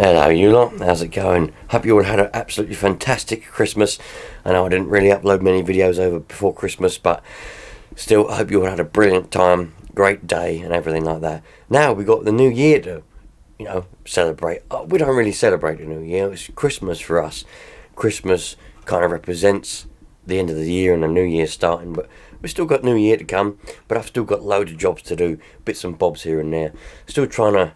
Hello you lot, how's it going? Hope you all had an absolutely fantastic Christmas. I know I didn't really upload many videos over before Christmas, but still I hope you all had a brilliant time, great day and everything like that. Now we got the new year to, celebrate. We don't really celebrate the new year, it's Christmas for us. Christmas kind of represents the end of the year and the new year starting, but we've still got new year to come, but I've still got loads of jobs to do, bits and bobs here and there. Still trying to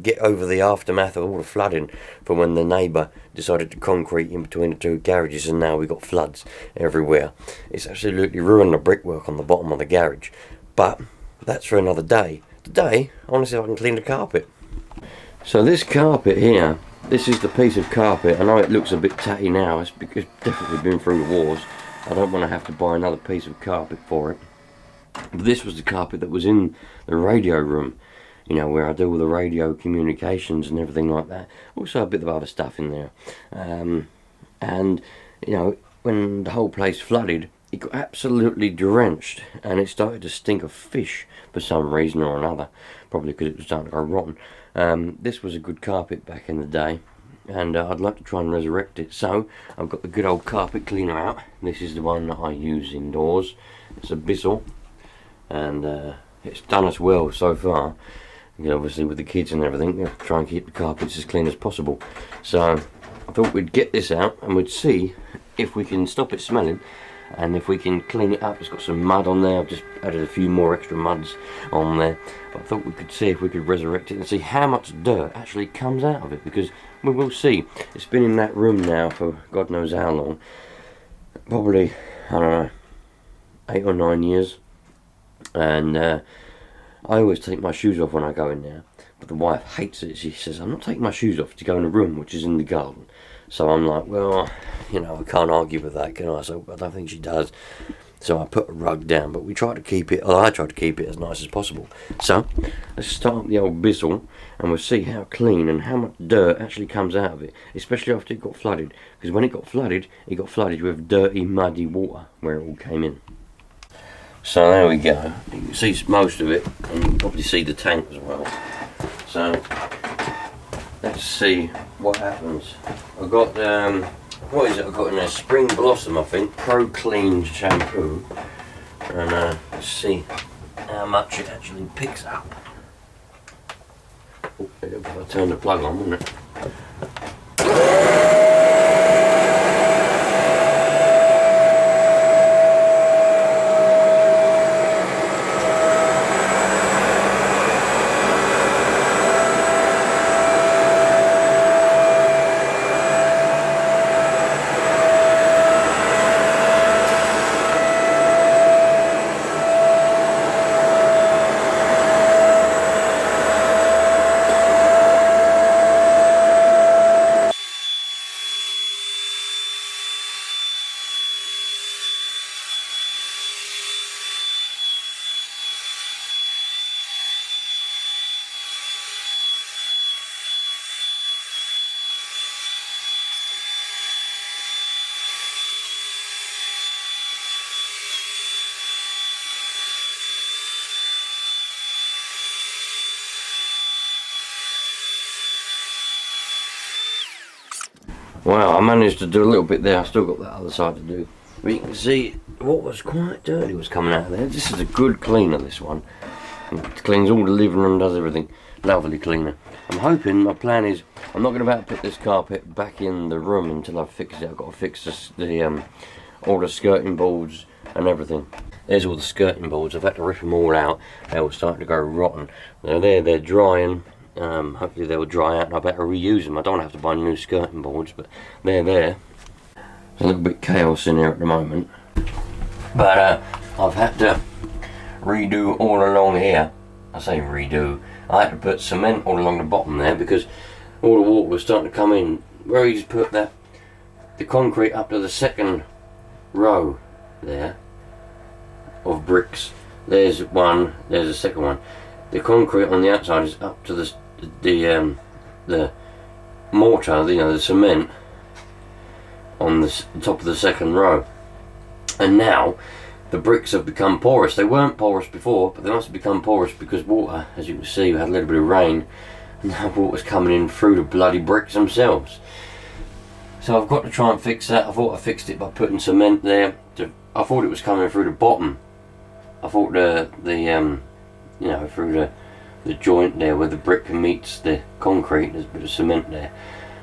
get over the aftermath of all the flooding from when the neighbour decided to concrete in between the two garages, and now we've got floods everywhere. It's absolutely ruined the brickwork on the bottom of the garage, but that's for another day. Today I want to see if I can clean the carpet. So this carpet here, this is the piece of carpet. I know it looks a bit tatty now, it's definitely been through the wars. I don't want to have to buy another piece of carpet for it. But this was the carpet that was in the radio room, where I do all the radio communications and everything like that. Also a bit of other stuff in there. And when the whole place flooded, it got absolutely drenched and it started to stink of fish for some reason or another. Probably because it was starting to go rotten. This was a good carpet back in the day, and I'd like to try and resurrect it. So I've got the good old carpet cleaner out. This is the one that I use indoors. It's a Bissell, and it's done us well so far. Obviously with the kids and everything, try and keep the carpets as clean as possible. So I thought we'd get this out and we'd see if we can stop it smelling and if we can clean it up. It's got some mud on there. I've just added a few more extra muds on there, but I thought we could see if we could resurrect it and see how much dirt actually comes out of it, because we will see. It's been in that room now for God knows how long, probably, I don't know, 8 or 9 years, and I always take my shoes off when I go in there, but the wife hates it. She says, I'm not taking my shoes off to go in the room, which is in the garden. So I'm like, well, I can't argue with that, can I? So I don't think she does. So I put a rug down, but we try to keep it, I try to keep it as nice as possible. So let's start the old Bissell and we'll see how clean and how much dirt actually comes out of it, especially after it got flooded. Because when it got flooded with dirty, muddy water where it all came in. So there we go. You can see most of it, and you can probably see the tank as well. So let's see what happens. I've got what is it? I've got in there Spring Blossom, I think, Pro Clean shampoo, and let's see how much it actually picks up. Oh, if I turn the plug on, wouldn't it? Well, I managed to do a little bit there. I still got that other side to do. But you can see what was quite dirty was coming out of there. This is a good cleaner, this one. It cleans all the living room, does everything. Lovely cleaner. I'm hoping, my plan is, I'm not going to be able to put this carpet back in the room until I fix it. I've got to fix all the skirting boards and everything. There's all the skirting boards. I've had to rip them all out. They were starting to go rotten. They're drying. Hopefully they will dry out and I better reuse them. I don't have to buy new skirting boards, but they're there. There's a little bit chaos in here at the moment, but I've had to redo all along here. I say redo, I had to put cement all along the bottom there because all the water was starting to come in. Where he's put the concrete up to the second row there of bricks, there's one, there's a second one. The concrete on the outside is up to the mortar, the cement on the top of the second row, and now the bricks have become porous. They weren't porous before, but they must have become porous because water, as you can see, we had a little bit of rain and now water's coming in through the bloody bricks themselves. So I've got to try and fix that. I thought I fixed it by putting cement there. I thought it was coming through the bottom. I thought the you know, through the joint there where the brick meets the concrete, there's a bit of cement there,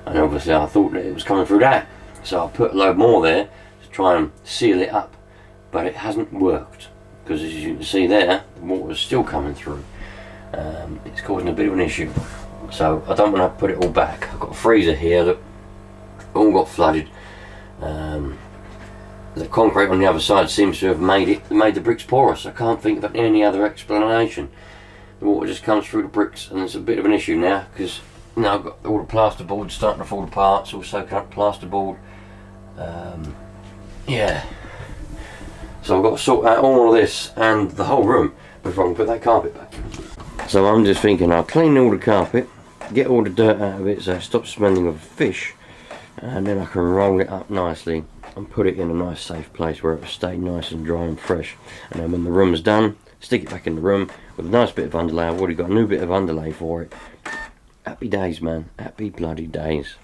and obviously I thought that it was coming through that. So I put a load more there to try and seal it up, but it hasn't worked, because as you can see there, the water's still coming through. It's causing a bit of an issue, so I don't want to put it all back. I've got a freezer here that all got flooded. The concrete on the other side seems to have made the bricks porous. I can't think of any other explanation. The water just comes through the bricks, and it's a bit of an issue now, because now I've got all the plasterboard starting to fall apart. It's all soaking up plasterboard. Yeah, so I've got to sort out all of this and the whole room before I can put that carpet back. So I'm just thinking I'll clean all the carpet, get all the dirt out of it so it stops smelling of fish, and then I can roll it up nicely and put it in a nice safe place where it will stay nice and dry and fresh. And then when the room's done, stick it back in the room with a nice bit of underlay. I've already got a new bit of underlay for it. Happy days, man. Happy bloody days.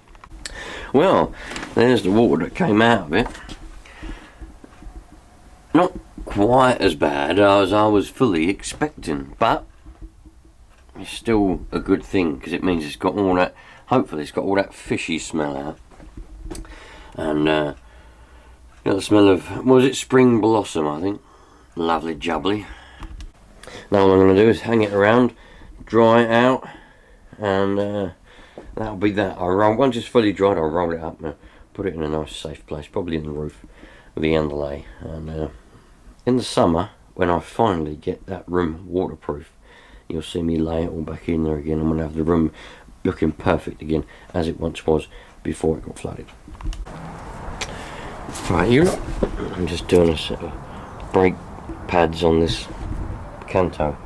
Well, there's the water that came out of it. Not quite as bad as I was fully expecting, but it's still a good thing, because it means it's got all that, hopefully it's got all that fishy smell out. And got the smell of, what was it, spring blossom, I think. Lovely jubbly. Now what I'm going to do is hang it around, dry it out, and that'll be that. Once it's fully dried, I'll roll it up and put it in a nice safe place, probably in the roof with the underlay. And in the summer, when I finally get that room waterproof, you'll see me lay it all back in there again. I'm going to have the room looking perfect again, as it once was before it got flooded. Right, you look. I'm just doing a set of brake pads on this canto.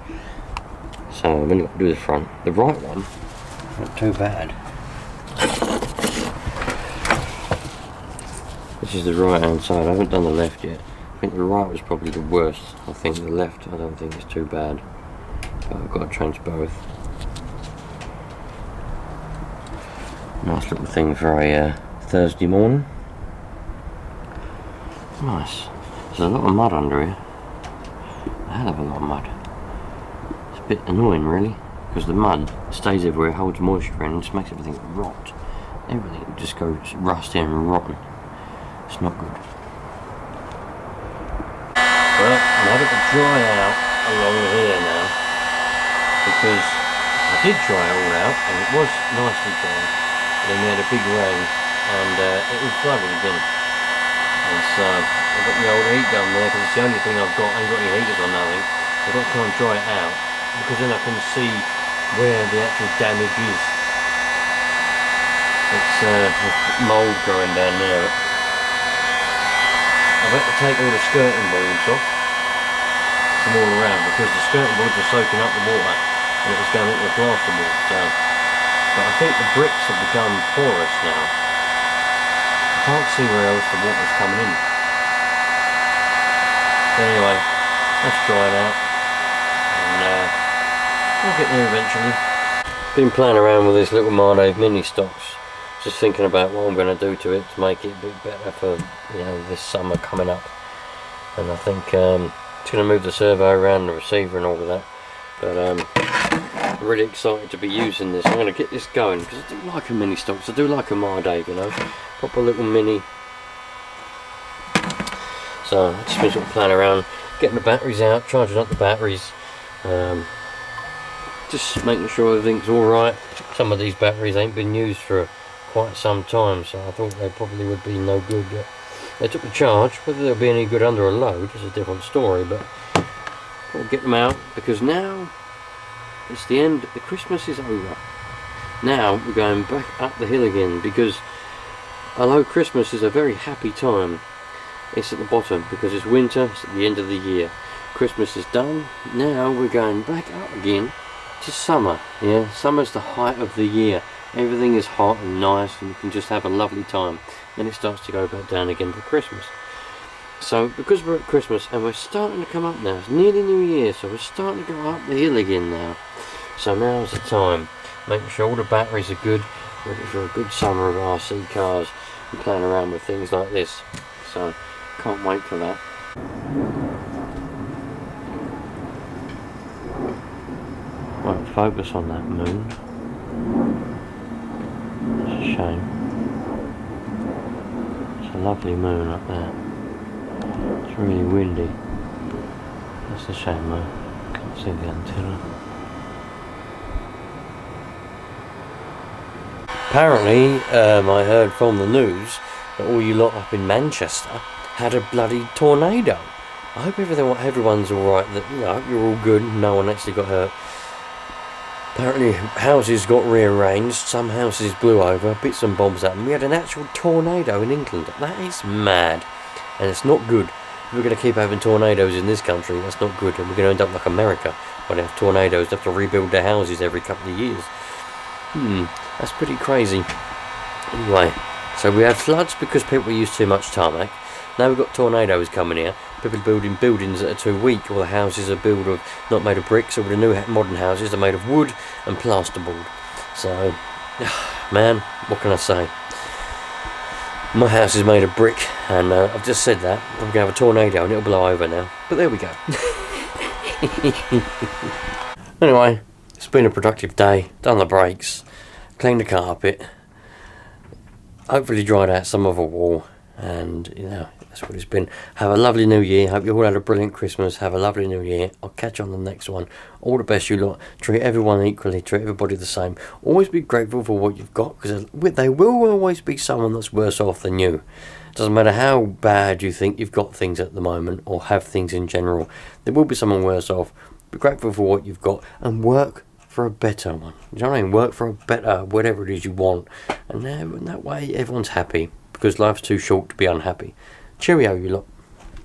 So I'm only got to do the front. The right one, not too bad. This is the right hand side. I haven't done the left yet. I think the right was probably the worst. I think the left, I don't think it's too bad. But I've got to trench both. Nice little thing for a Thursday morning. Nice. There's a lot of mud under here. A hell of a lot of mud. It's a bit annoying really, because the mud stays everywhere, holds moisture in, and just makes everything rot. Everything just goes rusty and rotten. It's not good. Well, I'm having to dry out along here now, because I did dry it all out and it was nicely dry. Then we had a big rain and it was flooded again. And so I've got my old heat gun there, because it's the only thing I've got. I ain't got any heaters or nothing. I've got to try and dry it out, because then I can see where the actual damage is. It's mould growing down there. I've had to take all the skirting boards off from all around, because the skirting boards are soaking up the water and it was going into the plasterboard. So, but I think the bricks have become porous now. I can't see where else the water's coming in. But anyway, let's dry it out, and we'll get there eventually. Been playing around with this little Mending mini stocks, just thinking about what I'm going to do to it to make it a bit better for, you know, this summer coming up. And I think it's going to move the servo around, the receiver and all of that. But I'm really excited to be using this. I'm going to get this going, because I do like a mini stocks. I do like a Mending, you know, proper little mini. So I've just been sort of playing around, getting the batteries out, charging up the batteries, just making sure everything's alright. Some of these batteries ain't been used for quite some time, so I thought they probably would be no good yet. They took the charge. Whether they'll be any good under a load is a different story, but we'll get them out, because now it's the end. The Christmas is over. Now we're going back up the hill again, because although Christmas is a very happy time, it's at the bottom, because it's winter, it's at the end of the year. Christmas is done. Now we're going back up again to summer. Yeah, summer's the height of the year. Everything is hot and nice, and you can just have a lovely time. Then it starts to go back down again for Christmas. So because we're at Christmas and we're starting to come up now, it's nearly New Year, so we're starting to go up the hill again now. So now's the time. making sure all the batteries are good, ready for a good summer of RC cars and playing around with things like this. So can't wait for that. Won't focus on that moon. It's a shame. It's a lovely moon up there. It's really windy. That's a shame though. Can't see the antenna. Apparently, I heard from the news that all you lot up in Manchester had a bloody tornado. I hope everyone's alright, that I hope you're all good, no one actually got hurt. Apparently houses got rearranged, some houses blew over, bits and bobs happened. We had an actual tornado in England. That is mad. And it's not good. If we're going to keep having tornadoes in this country, that's not good. And we're going to end up like America, where they have tornadoes, they have to rebuild their houses every couple of years. That's pretty crazy. Anyway, so we had floods because people used too much tarmac. Now we've got tornadoes coming here. People building buildings that are too weak. All the houses are not made of bricks. All the new modern houses are made of wood and plasterboard. So, man, what can I say? My house is made of brick, and I've just said that. I'm going to have a tornado and it'll blow over now. But there we go. Anyway, it's been a productive day. Done the brakes, cleaned the carpet, hopefully dried out some of a wall, and that's what it's been. Have a lovely new year. Hope you all had a brilliant Christmas. Have a lovely new year. I'll catch you on the next one. All the best, you lot. Treat everyone equally. Treat everybody the same. Always be grateful for what you've got, because there will always be someone that's worse off than you. Doesn't matter how bad you think you've got things at the moment, or have things in general. There will be someone worse off. Be grateful for what you've got and work for a better one. You know what I mean? Work for a better whatever it is you want, and that way everyone's happy, because life's too short to be unhappy. Cheerio, you lot.